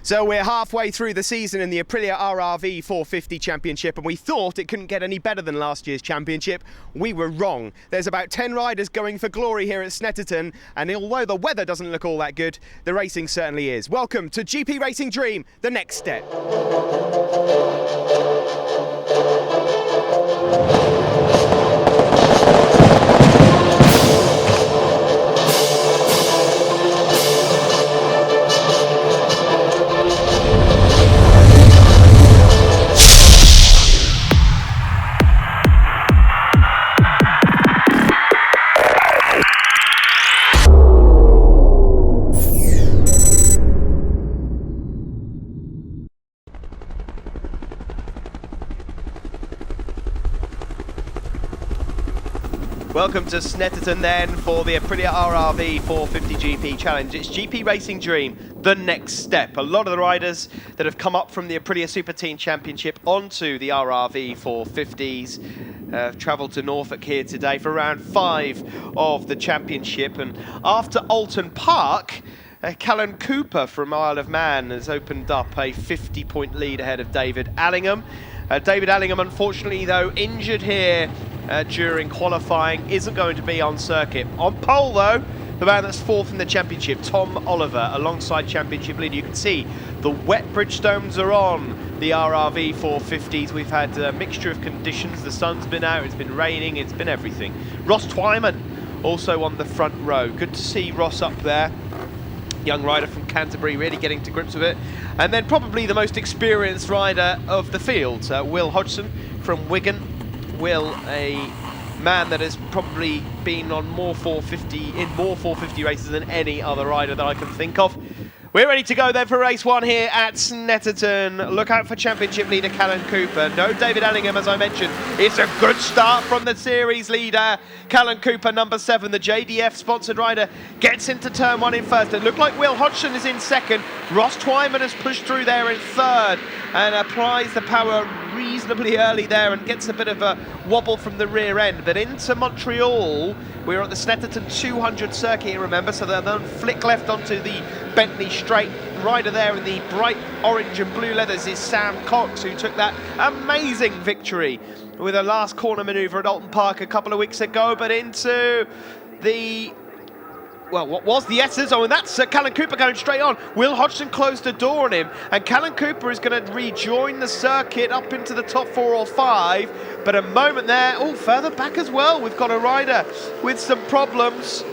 So we're halfway through the season in the Aprilia RRV 450 Championship, and we thought it couldn't get any better than last year's championship. We were wrong. There's about 10 riders going for glory here at Snetterton, and although the weather doesn't look all that good, the racing certainly is. Welcome to GP Racing Dream, the next step. Welcome to Snetterton then for the Aprilia RRV 450GP Challenge. It's GP Racing Dream, the next step. A lot of the riders that have come up from the Aprilia Super Teen Championship onto the RRV 450s have travelled to Norfolk here today for round 5 of the championship. And after Alton Park, Callan Cooper from Isle of Man has opened up a 50-point lead ahead of David Allingham. David Allingham, unfortunately, though, injured here during qualifying, isn't going to be on circuit. On pole, though, the man that's fourth in the championship, Tom Oliver, alongside championship leader. You can see the wet Bridgestones are on the RRV 450s. We've had a mixture of conditions. The sun's been out, it's been raining, it's been everything. Ross Twyman also on the front row. Good to see Ross up there. Young rider from Canterbury, really getting to grips with it. And then probably the most experienced rider of the field, Will Hodgson from Wigan. Will, a man that has probably been on more 450 races than any other rider that I can think of. We're ready to go then for race 1 here at Snetterton. Look out for championship leader Callan Cooper. No David Allingham, as I mentioned. It's a good start from the series leader. Callan Cooper, number 7, the JDF sponsored rider, gets into turn 1 in first. It looked like Will Hodgson is in second. Ross Twyman has pushed through there in third and applies the power reasonably early there and gets a bit of a wobble from the rear end. But into Montreal, we're at the Snetterton 200 circuit, you remember, so they'll then flick left onto the Bentley straight. Rider there in the bright orange and blue leathers is Sam Cox, who took that amazing victory with a last corner manoeuvre at Alton Park a couple of weeks ago. But into the, well, what was the S's? Oh, and that's Callan Cooper going straight on. Will Hodgson closed the door on him, and Callan Cooper is going to rejoin the circuit up into the top 4 or 5. But a moment there, oh, further back as well, we've got a rider with some problems.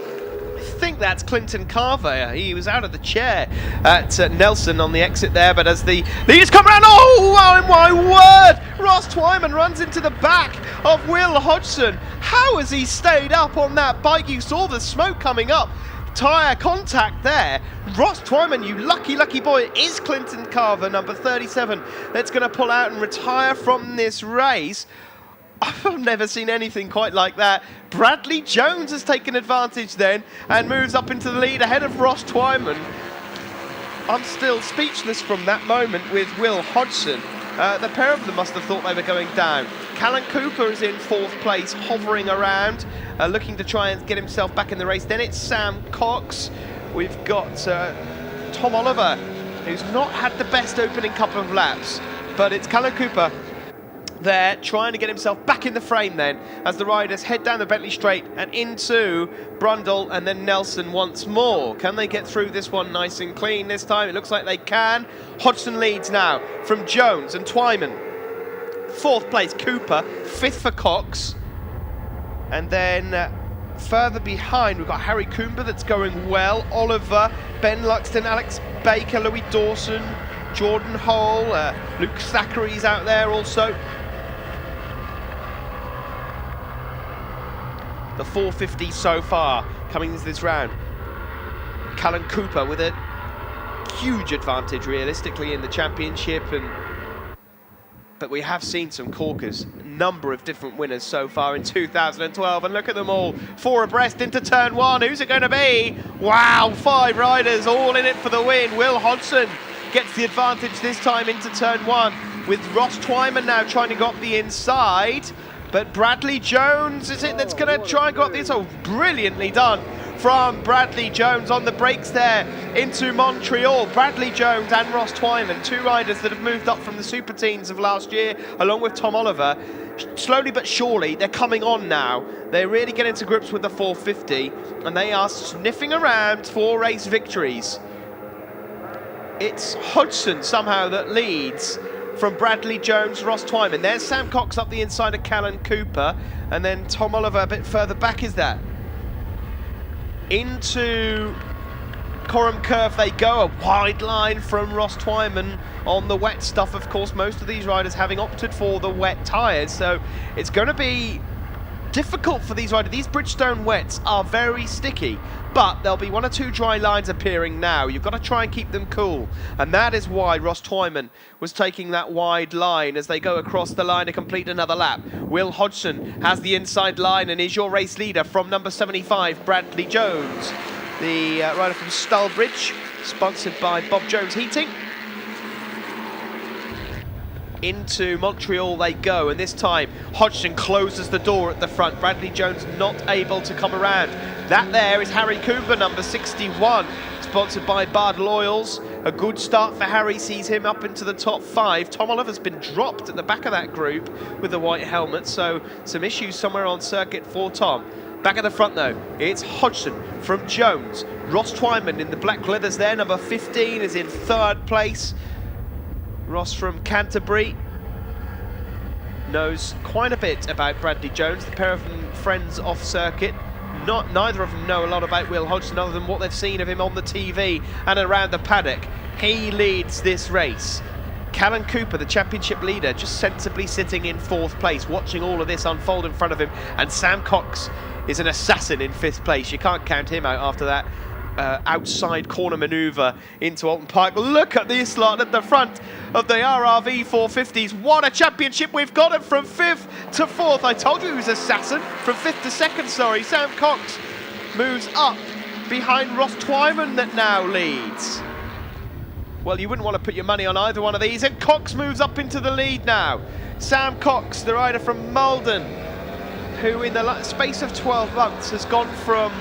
I think that's Clinton Carver. He was out of the chair at Nelson on the exit there, but as the leaders come around, oh my word! Ross Twyman runs into the back of Will Hodgson. How has he stayed up on that bike? You saw the smoke coming up. Tyre contact there. Ross Twyman, you lucky boy. It is Clinton Carver, number 37, that's going to pull out and retire from this race. I've never seen anything quite like that. Bradley Jones has taken advantage then and moves up into the lead ahead of Ross Twyman. I'm still speechless from that moment with Will Hodgson. The pair of them must have thought they were going down. Callan Cooper is in 4th place, hovering around, looking to try and get himself back in the race. Then it's Sam Cox. We've got Tom Oliver, who's not had the best opening couple of laps, but it's Callan Cooper there trying to get himself back in the frame then as the riders head down the Bentley straight and into Brundle and then Nelson once more. Can they get through this one nice and clean this time? It looks like they can. Hodgson leads now from Jones and Twyman. 4th place Cooper, 5th for Cox, and then further behind we've got Harry Coomber that's going well, Oliver, Ben Luxton, Alex Baker, Louis Dawson, Jordan Hole, Luke Thackeray's out there also. The 450 so far coming into this round. Callan Cooper with a huge advantage realistically in the championship, but we have seen some corkers, a number of different winners so far in 2012, and look at them all, 4 abreast into turn 1. Who's it going to be? Wow, 5 riders all in it for the win. Will Hodgson gets the advantage this time into turn 1 with Ross Twyman now trying to go up the inside. But Bradley Jones is it that's going to try and go up the inside. Oh, brilliantly done from Bradley Jones on the brakes there into Montreal. Bradley Jones and Ross Twyman, two riders that have moved up from the Super Teens of last year, along with Tom Oliver. Slowly but surely, they're coming on now. They're really getting to grips with the 450, and they are sniffing around for race victories. It's Hodgson somehow that leads from Bradley Jones, Ross Twyman. There's Sam Cox up the inside of Callan Cooper, and then Tom Oliver a bit further back is that. Into Coram Curve they go, a wide line from Ross Twyman on the wet stuff. Of course, most of these riders having opted for the wet tyres, so it's going to be difficult for these riders. These Bridgestone wets are very sticky, but there'll be one or two dry lines appearing now. You've got to try and keep them cool, and that is why Ross Twyman was taking that wide line as they go across the line to complete another lap. Will Hodgson has the inside line and is your race leader from number 75, Bradley Jones, the rider from Stalbridge, sponsored by Bob Jones Heating. Into Montreal they go, and this time Hodgson closes the door at the front. Bradley Jones not able to come around. That there is Harry Cooper, number 61, sponsored by Bardell Oils. A good start for Harry, sees him up into the top 5. Tom Oliver's been dropped at the back of that group with the white helmet, so some issues somewhere on circuit for Tom. Back at the front though, it's Hodgson from Jones. Ross Twyman in the black leathers there, number 15, is in 3rd place. Ross from Canterbury knows quite a bit about Bradley Jones. The pair of them friends off circuit. Neither of them know a lot about Will Hodgson other than what they've seen of him on the TV and around the paddock. He leads this race. Callan Cooper, the championship leader, just sensibly sitting in 4th place, watching all of this unfold in front of him. And Sam Cox is an assassin in 5th place. You can't count him out after that outside corner manoeuvre into Alton Park. Look at this lot at the front of the RRV 450s. What a championship we've got it from 5th to 4th. I told you he was assassin. From 5th to 2nd, sorry. Sam Cox moves up behind Ross Twyman that now leads. Well, you wouldn't want to put your money on either one of these, and Cox moves up into the lead now. Sam Cox, the rider from Malden, who in the space of 12 months has gone from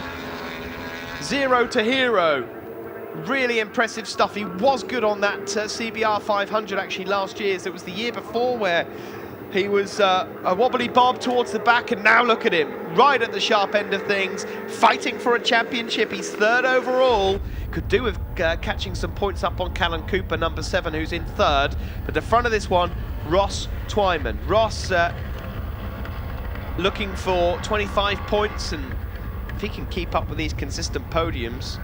0 to hero. Really impressive stuff. He was good on that CBR 500 actually last year. So it was the year before where he was a wobbly bob towards the back, and now look at him, right at the sharp end of things, fighting for a championship. He's 3rd overall. Could do with catching some points up on Callan Cooper, number 7, who's in 3rd. But the front of this one, Ross Twyman. Ross looking for 25 points, and if he can keep up with these consistent podiums,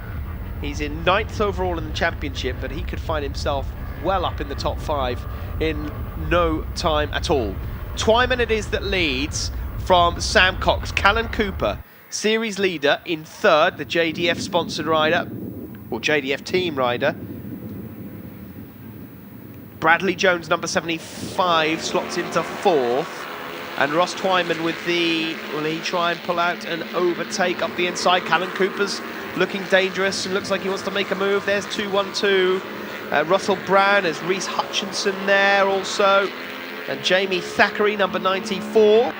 he's in 9th overall in the championship, but he could find himself well up in the top 5 in no time at all. Twyman it is that leads from Sam Cox. Callan Cooper, series leader in 3rd, the JDF sponsored rider, or JDF team rider. Bradley Jones, number 75, slots into 4th. And Ross Twyman with the, will he try and pull out an overtake up the inside? Callan Cooper's looking dangerous and looks like he wants to make a move. There's 2-1-2. Russell Brown, as Reese Hutchinson there also. And Jamie Thackeray, number 94.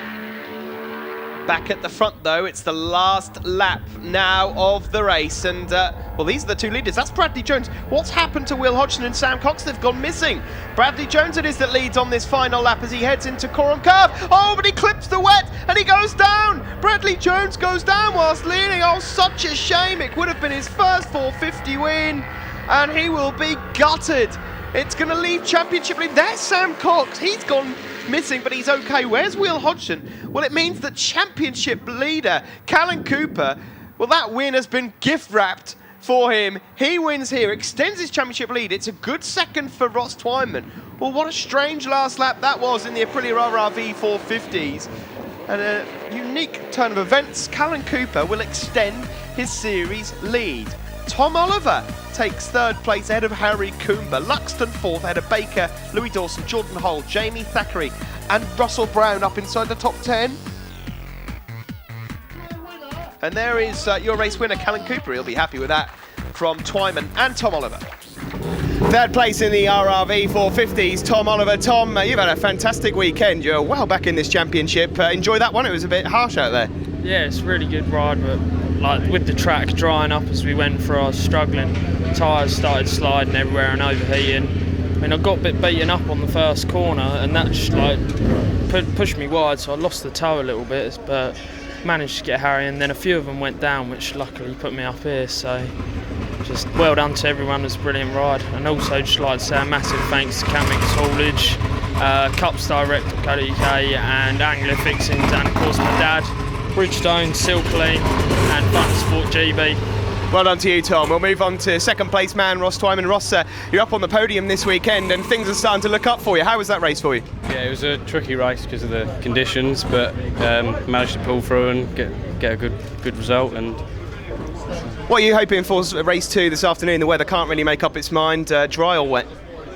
Back at the front though, it's the last lap now of the race, and well, these are the two leaders. That's Bradley Jones. What's happened to Will Hodgson and Sam Cox? They've gone missing. Bradley Jones it is that leads on this final lap as he heads into Coram Curve. Oh, but he clips the wet and he goes down. Bradley Jones goes down whilst leading. Oh, such a shame. It would have been his first 450 win, and he will be gutted. It's going to leave championship lead. There's Sam Cox. He's gone missing, but he's okay. Where's Will Hodgson? Well, it means that championship leader Callan Cooper, well, that win has been gift wrapped for him. He wins here, extends his championship lead. It's a good 2nd for Ross Twyman. Well, what a strange last lap that was in the Aprilia RRV 450s. And a unique turn of events. Callan Cooper will extend his series lead. Tom Oliver takes 3rd place ahead of Harry Cooper. Luxton 4th ahead of Baker, Louis Dawson, Jordan Hull, Jamie Thackeray and Russell Brown up inside the top 10. And there is your race winner, Callan Cooper. He'll be happy with that from Twyman and Tom Oliver. 3rd place in the RRV 450s, Tom Oliver. Tom, you've had a fantastic weekend. You're well back in this championship. Enjoy that one. It was a bit harsh out there. Yeah, it's a really good ride, but like with the track drying up as we went through, I was struggling. Tyres started sliding everywhere and overheating. I mean, I got a bit beaten up on the first corner, and that just like pushed me wide, so I lost the toe a little bit, but managed to get Harry, and then a few of them went down, which luckily put me up here. So just well done to everyone. It was a brilliant ride, and also just like to say a massive thanks to Cammix Haulage, Cups Direct, UK, and Angler Fixings, and of course my dad, Bridgestone, Seal Clean, and ThundersportGB. Well done to you, Tom. We'll move on to second place man, Ross Twyman. Ross, you're up on the podium this weekend and things are starting to look up for you. How was that race for you? Yeah, it was a tricky race because of the conditions, but managed to pull through and get a good result. And what are you hoping for race 2 this afternoon? The weather can't really make up its mind, dry or wet?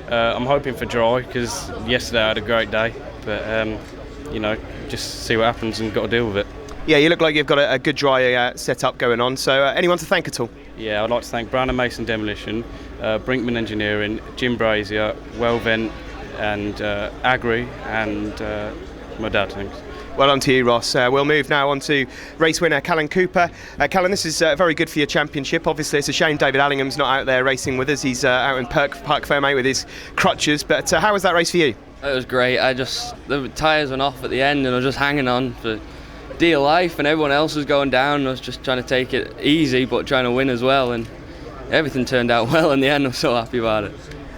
I'm hoping for dry because yesterday I had a great day, but you know, just see what happens and got to deal with it. Yeah, you look like you've got a good dry setup going on, so anyone to thank at all? Yeah, I'd like to thank Brown & Mason Demolition, Brinkman Engineering, Jim Brazier, Wellvent and Agri, and my dad, thanks. Well done to you, Ross. We'll move now on to race winner Callan Cooper. Callan, this is very good for your championship. Obviously, it's a shame David Allingham's not out there racing with us. He's out in Parc Fermé with his crutches, but how was that race for you? It was great. The tyres went off at the end and I was just hanging on for dear life, and everyone else was going down. I was just trying to take it easy but trying to win as well, and everything turned out well in the end. I'm so happy about it.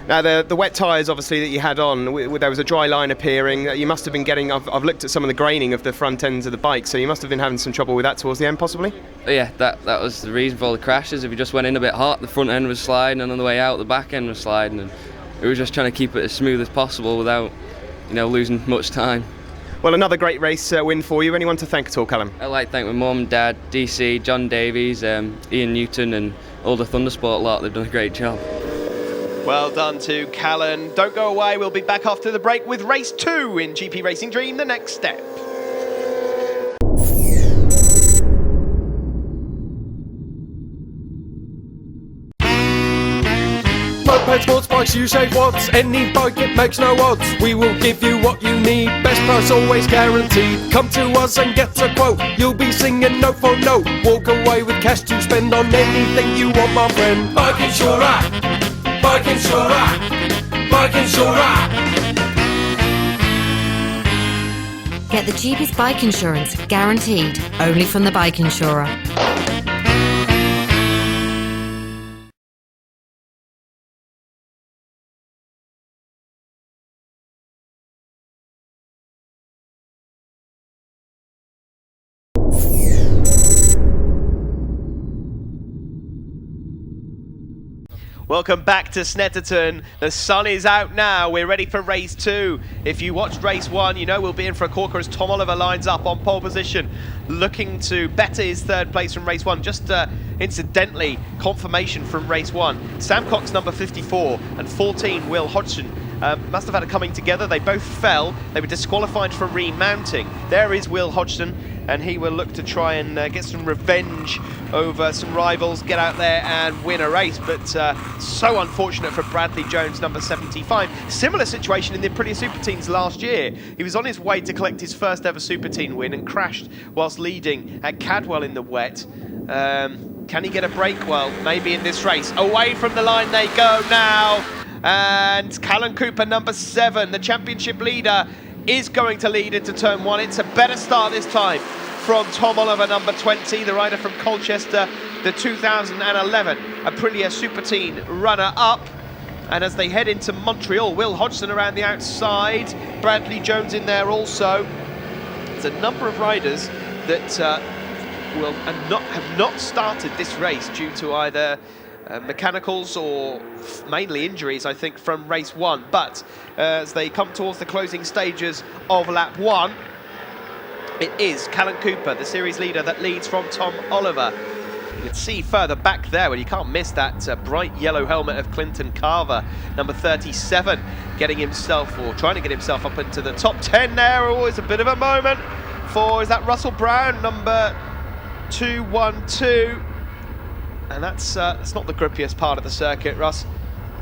Now the wet tyres obviously that you had on, there was a dry line appearing. You must have been getting, I've looked at some of the graining of the front ends of the bike, so you must have been having some trouble with that towards the end possibly? Yeah, that was the reason for all the crashes. If you just went in a bit hot, the front end was sliding, and on the way out the back end was sliding, and we were just trying to keep it as smooth as possible without, you know, losing much time. Well, another great race win for you. Anyone to thank at all, Callum? I'd like to thank my mum, dad, DC, John Davies, Ian Newton, and all the Thundersport lot. They've done a great job. Well done to Callan. Don't go away. We'll be back after the break with race 2 in GP Racing Dream, the next step. Moped, sports bikes, you save watts. Any bike, it makes no odds. We will give you what you need. Best price always guaranteed. Come to us and get a quote. You'll be singing note for note. Walk away with cash to spend on anything you want, my friend. Bike Insurer. Bike Insurer. Bike Insurer. Get the cheapest bike insurance, guaranteed, only from the Bike Insurer. Welcome back to Snetterton. The sun is out now. We're ready for race 2. If you watched race 1, you know we'll be in for a corker as Tom Oliver lines up on pole position, looking to better his 3rd place from race 1. Just incidentally, confirmation from race 1. Sam Cox, number 54, and 14, Will Hodgson. Must have had a coming together. They both fell. They were disqualified for remounting. There is Will Hodgson, and he will look to try and get some revenge over some rivals, get out there and win a race. But so unfortunate for Bradley Jones, number 75. Similar situation in the Aprilia Super Teens last year. He was on his way to collect his first ever Super Teen win and crashed whilst leading at Cadwell in the wet. Can he get a break? Well, maybe in this race. Away from the line they go now. And Callan Cooper, number 7, the championship leader, is going to lead into turn 1. It's a better start this time from Tom Oliver, number 20, the rider from Colchester, the 2011 Aprilia Super Teen runner-up. And as they head into Montreal, Will Hodgson around the outside, Bradley Jones in there also. There's a number of riders that have not started this race due to either mechanicals or mainly injuries, I think, from race 1. But as they come towards the closing stages of lap 1, it is Callan Cooper, the series leader, that leads from Tom Oliver. You can see further back there, well, you can't miss that bright yellow helmet of Clinton Carver, number 37, getting himself, or trying to get himself up into the top 10 there. Always a bit of a moment for, is that Russell Brown, number 212. And that's not the grippiest part of the circuit, Russ.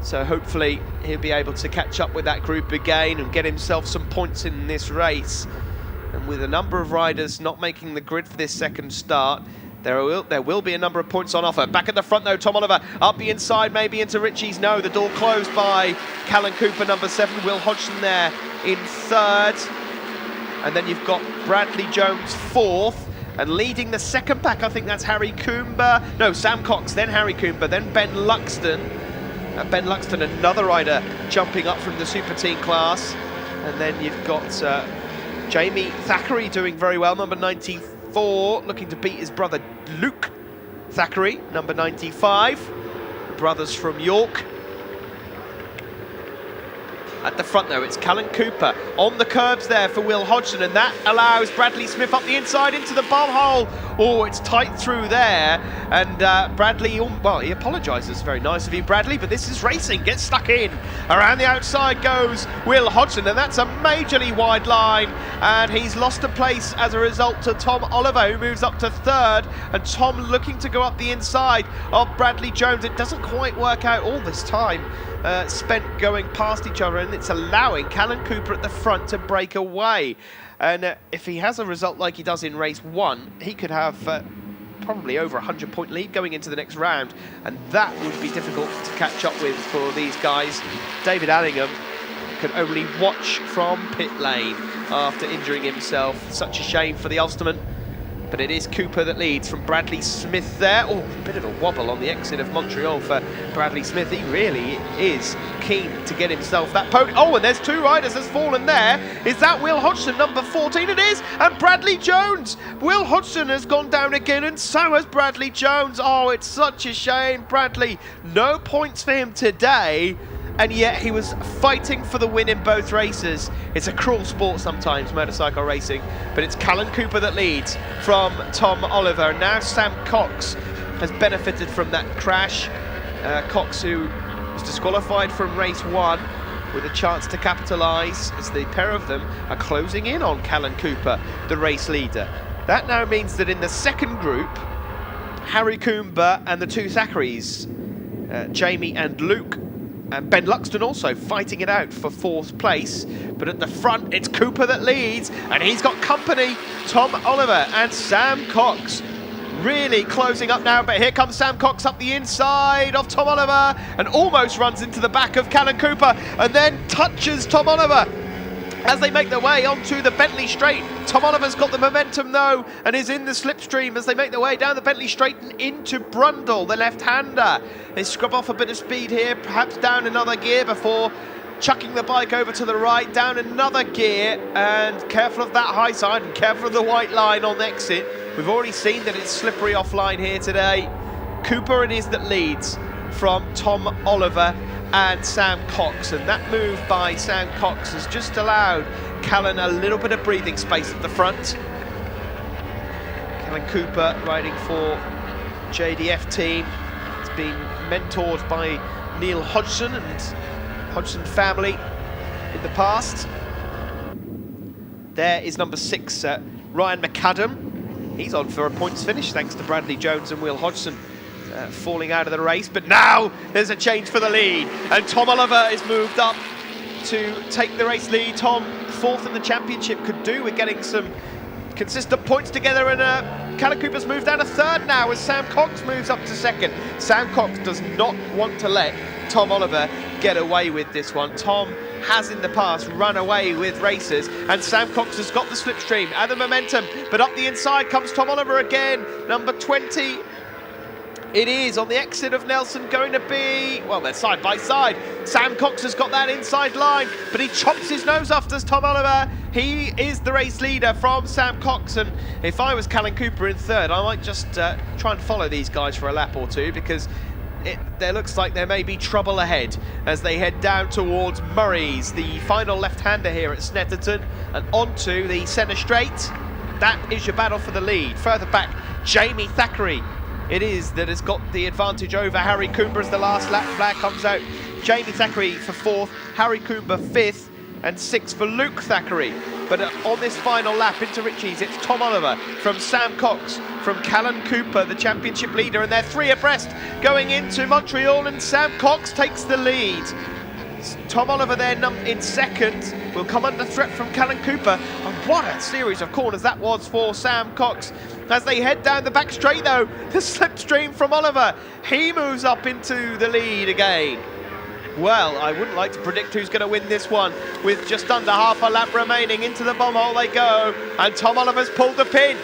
So hopefully he'll be able to catch up with that group again and get himself some points in this race. And with a number of riders not making the grid for this second start, There will be a number of points on offer. Back at the front though, Tom Oliver up the inside, maybe into Ritchie's. No, the door closed by Callan Cooper, number 7. Will Hodgson there in 3rd. And then you've got Bradley Jones 4th. And leading the second pack, I think that's Harry Coomber. No, Sam Cox, then Harry Coomber, then Ben Luxton. Ben Luxton, another rider jumping up from the Super Team class. And then you've got Jamie Thackeray doing very well, number 94, looking to beat his brother Luke Thackeray, number 95. The brothers from York. At the front though, it's Callan Cooper on the curbs there for Will Hodgson, and that allows Bradley Smith up the inside into the bomb hole. Oh, it's tight through there, and Bradley, well, he apologises, very nice of you, Bradley, but this is racing, gets stuck in. Around the outside goes Will Hodgson, and that's a majorly wide line, and he's lost a place as a result to Tom Oliver, who moves up to 3rd, and Tom looking to go up the inside of Bradley Jones. It doesn't quite work out all this time. Spent going past each other, and it's allowing Callan Cooper at the front to break away. And if he has a result like he does in race 1, he could have probably over 100-point lead going into the next round, and that would be difficult to catch up with for these guys. David Allingham could only watch from pit lane after injuring himself. Such a shame for the Ulsterman. But it is Cooper that leads from Bradley Smith there. Oh, a bit of a wobble on the exit of Montreal for Bradley Smith. He really is keen to get himself that podium. Oh, and there's 2 riders that's fallen there. Is that Will Hodgson, number 14? It is, and Bradley Jones. Will Hodgson has gone down again, and so has Bradley Jones. Oh, it's such a shame. Bradley, no points for him today. And yet he was fighting for the win in both races. It's a cruel sport sometimes, motorcycle racing, but it's Callan Cooper that leads from Tom Oliver. And now Sam Cox has benefited from that crash. Cox, who was disqualified from race 1, with a chance to capitalise as the pair of them are closing in on Callan Cooper, the race leader. That now means that in the second group, Harry Coomber and the 2 Thackeray's, Jamie and Luke, and Ben Luxton also fighting it out for 4th place. But at the front, it's Cooper that leads, and he's got company. Tom Oliver and Sam Cox really closing up now, but here comes Sam Cox up the inside of Tom Oliver and almost runs into the back of Callan Cooper, and then touches Tom Oliver as they make their way onto the Bentley Straight. Tom Oliver's got the momentum though, and is in the slipstream as they make their way down the Bentley Straight and into Brundle, the left-hander. They scrub off a bit of speed here, perhaps down another gear before chucking the bike over to the right, down another gear, and careful of that high side and careful of the white line on the exit. We've already seen that it's slippery offline here today. Cooper it is that leads from Tom Oliver and Sam Cox, and that move by Sam Cox has just allowed Callan a little bit of breathing space at the front. Callan Cooper riding for JDF team. He's been mentored by Neil Hodgson and Hodgson family in the past. There is number 6, Ryan McAdam. He's on for a points finish thanks to Bradley Jones and Will Hodgson falling out of the race, but now there's a change for the lead, and Tom Oliver is moved up to take the race lead. Tom, 4th in the championship, could do with getting some consistent points together, and Callan Cooper's moved down to 3rd now as Sam Cox moves up to 2nd. Sam Cox does not want to let Tom Oliver get away with this one. Tom has in the past run away with races, and Sam Cox has got the slipstream and the momentum, but up the inside comes Tom Oliver again, number 20. It is on the exit of Nelson going to be, well, they're side by side. Sam Cox has got that inside line, but he chops his nose off, does Tom Oliver. He is the race leader from Sam Cox, and if I was Callan Cooper in 3rd, I might just try and follow these guys for a lap or two, because there looks like there may be trouble ahead as they head down towards Murray's, the final left-hander here at Snetterton, and onto the centre straight. That is your battle for the lead. Further back, Jamie Thackeray it is that has got the advantage over Harry Coomber as the last lap flag comes out. Jamie Thackeray for 4th, Harry Coomber 5th, and 6th for Luke Thackeray. But on this final lap into Ritchie's, it's Tom Oliver from Sam Cox, from Callan Cooper, the championship leader, and they're 3 abreast going into Montreal, and Sam Cox takes the lead. Tom Oliver there in second will come under threat from Callan Cooper. And what a series of corners that was for Sam Cox. As they head down the back straight though, the slipstream from Oliver. He moves up into the lead again. Well, I wouldn't like to predict who's going to win this one. With just under half a lap remaining, into the bomb hole they go. And Tom Oliver's pulled the pin.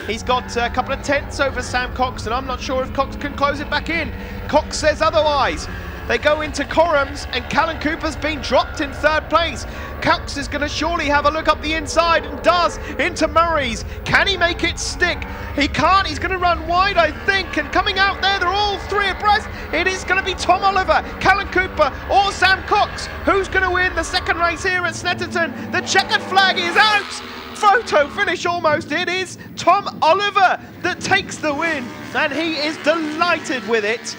He's got a couple of tenths over Sam Cox, and I'm not sure if Cox can close it back in. Cox says otherwise. They go into Corum's, and Callan Cooper's been dropped in third place. Cox is going to surely have a look up the inside, and does, into Murray's. Can he make it stick? He can't. He's going to run wide, I think, and coming out there, they're all three abreast. It is going to be Tom Oliver, Callan Cooper, or Sam Cox. Who's going to win the second race here at Snetterton? The checkered flag is out. Photo finish almost. It is Tom Oliver that takes the win, and he is delighted with it.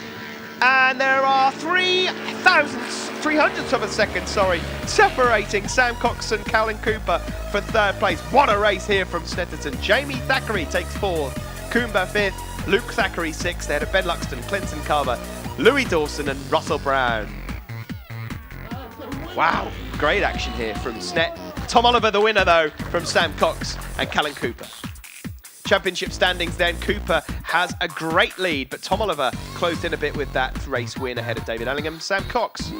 And there are 300ths of a second, separating Sam Cox and Callan Cooper for third place. What a race here from Snetterton. Jamie Thackeray takes fourth, Coomber fifth, Luke Thackeray sixth, ahead of Ben Luxton, Clinton Carver, Louis Dawson and Russell Brown. Wow, great action here from Snet. Tom Oliver the winner though from Sam Cox and Callan Cooper. Championship standings then, Cooper has a great lead, but Tom Oliver closed in a bit with that race win ahead of David Ellingham. Sam Cox.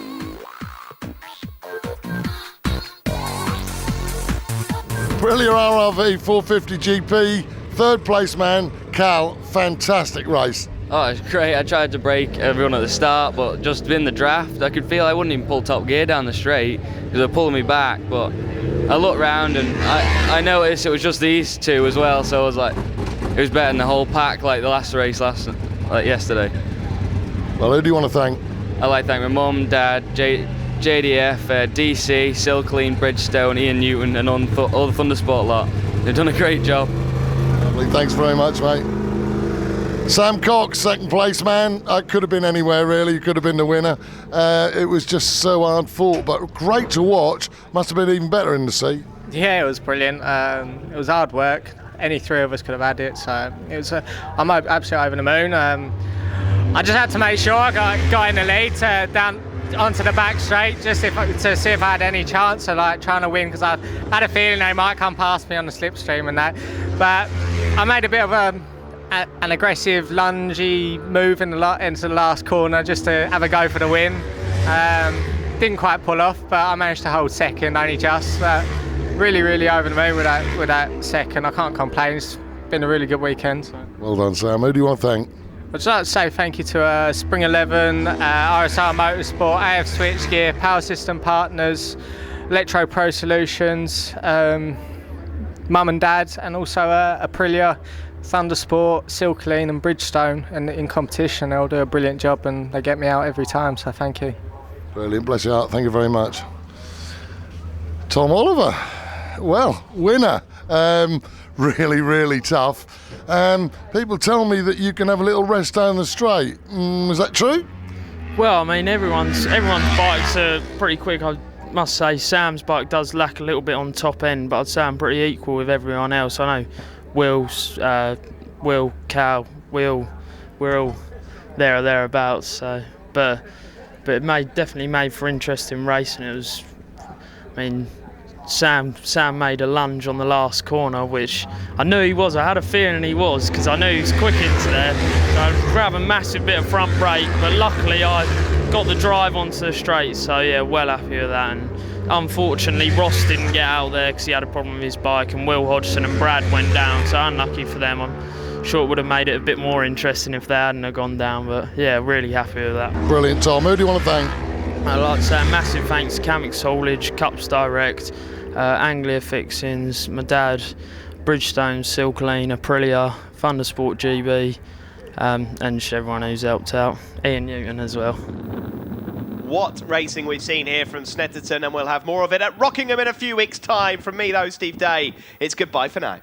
Aprilia RRV 450GP, third place man, Cal, fantastic race. Oh, it's great. I tried to break everyone at the start, but just in the draft, I could feel I wouldn't even pull top gear down the straight because they're pulling me back. But I looked round and I noticed it was just these two as well, so I was like, it was better than the whole pack like the last race yesterday. Well, who do you want to thank? I'd like to thank my mum, dad, JDF, DC, Silclean, Bridgestone, Ian Newton and all the Thundersport lot. They've done a great job. Lovely, thanks very much, mate. Sam Cox, second place man. Could have been anywhere really, could have been the winner. It was just so hard fought, but great to watch. Must have been even better in the seat. Yeah, it was brilliant. It was hard work. Any three of us could have had it, so it was. I'm absolutely over the moon. I just had to make sure I got in the lead down onto the back straight, just to see if I had any chance of like trying to win, because I had a feeling they might come past me on the slipstream and that. But I made a bit of an aggressive, lungy move into the last corner just to have a go for the win. Didn't quite pull off, but I managed to hold second, only just. Really, really over the moon with that second. I can't complain. It's been a really good weekend. So. Well done, Sam. Who do you want to thank? I'd just like to say thank you to Spring 11, RSR Motorsport, AF Switchgear, Power System Partners, Electro Pro Solutions, Mum and Dad, and also Aprilia, Thundersport, Silclean and Bridgestone. And in competition they'll do a brilliant job and they get me out every time, so thank you. Brilliant, bless your heart, thank you very much. Tom Oliver, well, winner. Really, really tough. People tell me that you can have a little rest down the straight. Is that true? Well, I mean, everyone's bikes are pretty quick. I must say Sam's bike does lack a little bit on top end, but I'd say I'm pretty equal with everyone else. I know Will, Cal, we're all there or thereabouts. So, but it definitely made for interesting racing. It was, I mean, Sam made a lunge on the last corner, which I knew he was. I had a feeling he was, because I knew he was quick into there. So I grabbed a massive bit of front brake, but luckily I got the drive onto the straight. So yeah, well happy with that. And unfortunately, Ross didn't get out there because he had a problem with his bike, and Will Hodgson and Brad went down. So unlucky for them. I'm sure it would have made it a bit more interesting if they hadn't have gone down. But yeah, really happy with that. Brilliant, Tom. Who do you want to thank? I'd like to say a massive thanks to Camix Haulage, Cups Direct, Anglia Fixings, my dad, Bridgestone, Silclean, Aprilia, ThundersportGB, and just everyone who's helped out. Ian Newton as well. What racing we've seen here from Snetterton, and we'll have more of it at Rockingham in a few weeks' time. From me though, Steve Day, it's goodbye for now.